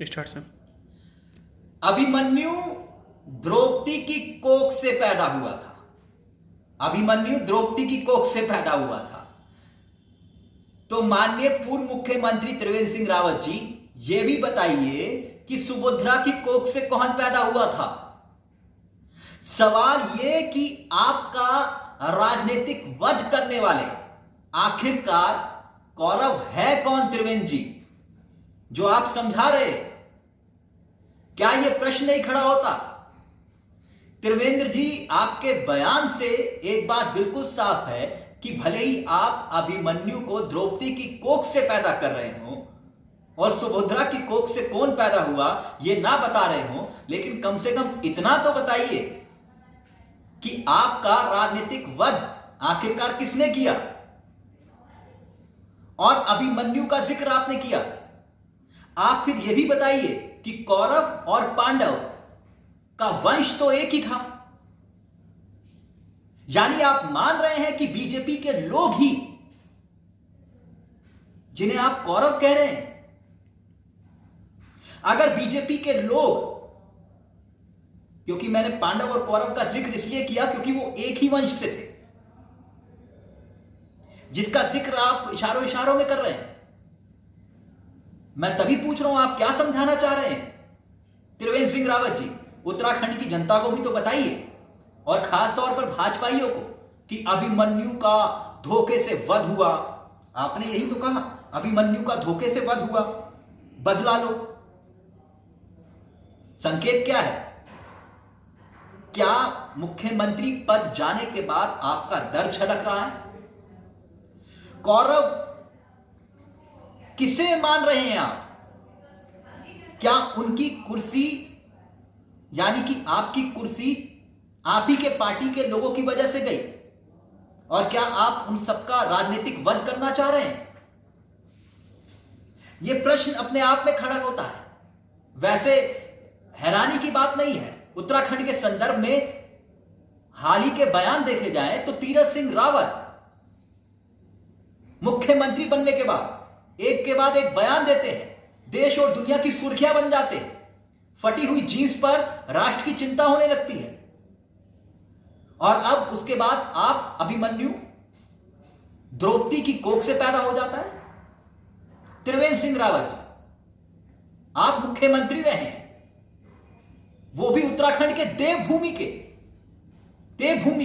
Start से। अभिमन्यु द्रौपदी की कोख से पैदा हुआ था। अभिमन्यु द्रौपदी की कोख से पैदा हुआ था। तो माननीय पूर्व मुख्यमंत्री त्रिवेंद्र सिंह रावत जी, यह भी बताइए कि सुभद्रा की कोख से कौन पैदा हुआ था। सवाल यह कि आपका राजनीतिक वध करने वाले आखिरकार कौरव है कौन त्रिवेंद्र जी, जो आप समझा रहे। क्या यह प्रश्न नहीं खड़ा होता? त्रिवेंद्र जी, आपके बयान से एक बात बिल्कुल साफ है कि भले ही आप अभिमन्यु को द्रौपदी की कोख से पैदा कर रहे हो और सुभद्रा की कोख से कौन पैदा हुआ यह ना बता रहे हो, लेकिन कम से कम इतना तो बताइए कि आपका राजनीतिक वध आखिरकार किसने किया। और अभिमन्यु का जिक्र आपने किया, आप फिर यह भी बताइए कि कौरव और पांडव का वंश तो एक ही था। यानी आप मान रहे हैं कि बीजेपी के लोग ही, जिन्हें आप कौरव कह रहे हैं, अगर बीजेपी के लोग, क्योंकि मैंने पांडव और कौरव का जिक्र इसलिए किया क्योंकि वो एक ही वंश से थे, जिसका जिक्र आप इशारों इशारों में कर रहे हैं। मैं तभी पूछ रहा हूं, आप क्या समझाना चाह रहे हैं त्रिवेंद्र सिंह रावत जी? उत्तराखंड की जनता को भी तो बताइए, और खास तौर पर भाजपाइयों को, कि अभिमन्यु का धोखे से वध हुआ। आपने यही तो कहा, अभिमन्यु का धोखे से वध हुआ, बदला लो। संकेत क्या है? क्या मुख्यमंत्री पद जाने के बाद आपका डर छलक रहा है? कौरव किसे मान रहे हैं आप? क्या उनकी कुर्सी, यानी कि आपकी कुर्सी आप ही के पार्टी के लोगों की वजह से गई? और क्या आप उन सबका राजनीतिक वध करना चाह रहे हैं? यह प्रश्न अपने आप में खड़ा होता है। वैसे हैरानी की बात नहीं है, उत्तराखंड के संदर्भ में हाल ही के बयान देखे जाएं तो तीरथ सिंह रावत मुख्यमंत्री बनने के बाद एक के बाद एक बयान देते हैं, देश और दुनिया की सुर्खियां बन जाते हैं। फटी हुई जींस पर राष्ट्र की चिंता होने लगती है। और अब उसके बाद आप अभिमन्यु द्रौपदी की कोख से पैदा हो जाता है। त्रिवेंद्र सिंह रावत जी, आप मुख्यमंत्री रहे हैं, वो भी उत्तराखंड के देवभूमि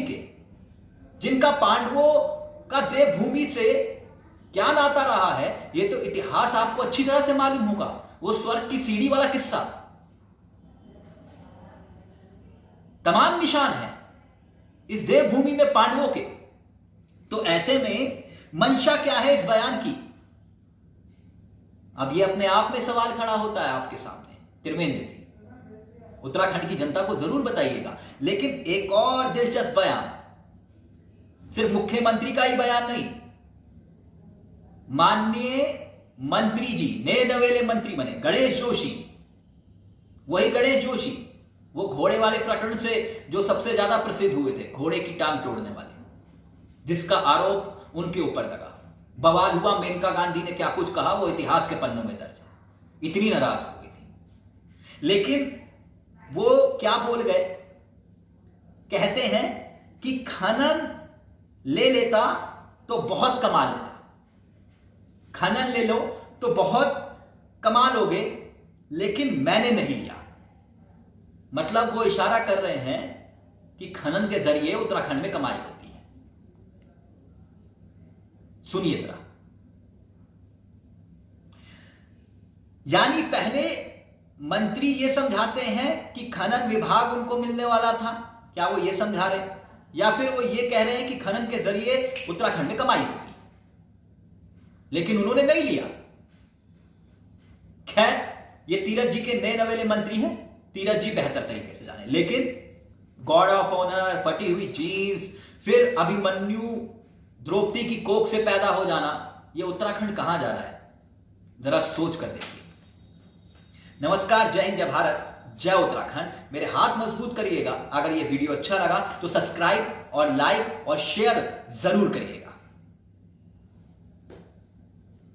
के, जिनका पांडवों का देवभूमि से क्या नाता रहा है, यह तो इतिहास आपको अच्छी तरह से मालूम होगा। वो स्वर्ग की सीढ़ी वाला किस्सा, तमाम निशान है इस देवभूमि में पांडवों के। तो ऐसे में मंशा क्या है इस बयान की? अब यह अपने आप में सवाल खड़ा होता है आपके सामने। त्रिवेंद्र जी, उत्तराखंड की जनता को जरूर बताइएगा। लेकिन एक और दिलचस्प बयान, सिर्फ मुख्यमंत्री का ही बयान नहीं, माननीय मंत्री जी, नए नवेले मंत्री बने गणेश जोशी, वही गणेश जोशी, वो घोड़े वाले प्रकरण से जो सबसे ज्यादा प्रसिद्ध हुए थे, घोड़े की टांग तोड़ने वाले, जिसका आरोप उनके ऊपर लगा। बवाल हुआ, मेनका गांधी ने क्या कुछ कहा वो इतिहास के पन्नों में दर्ज है। इतनी नाराज हो गई थी। लेकिन वो क्या बोल गए? कहते हैं कि खनन ले लेता तो बहुत कमा लेता, खनन ले लो तो बहुत कमा लोगे, लेकिन मैंने नहीं लिया। मतलब वो इशारा कर रहे हैं कि खनन के जरिए उत्तराखंड में कमाई होती है। सुनिए जरा, यानी पहले मंत्री ये समझाते हैं कि खनन विभाग उनको मिलने वाला था, क्या वो ये समझा रहे हैं? या फिर वो ये कह रहे हैं कि खनन के जरिए उत्तराखंड में कमाई होती है, लेकिन उन्होंने नहीं लिया। खैर, ये तीरथ जी के नए नवेले मंत्री हैं, तीरथ जी बेहतर तरीके से जाने। लेकिन गॉड ऑफ ऑनर, फटी हुई जीन्स, फिर अभिमन्यु द्रौपदी की कोख से पैदा हो जाना, ये उत्तराखंड कहां जा रहा है? जरा सोच कर देखिए। नमस्कार, जय हिंद, जय भारत, जय उत्तराखंड। मेरे हाथ मजबूत करिएगा। अगर ये वीडियो अच्छा लगा तो सब्सक्राइब और लाइक और शेयर जरूर करिएगा।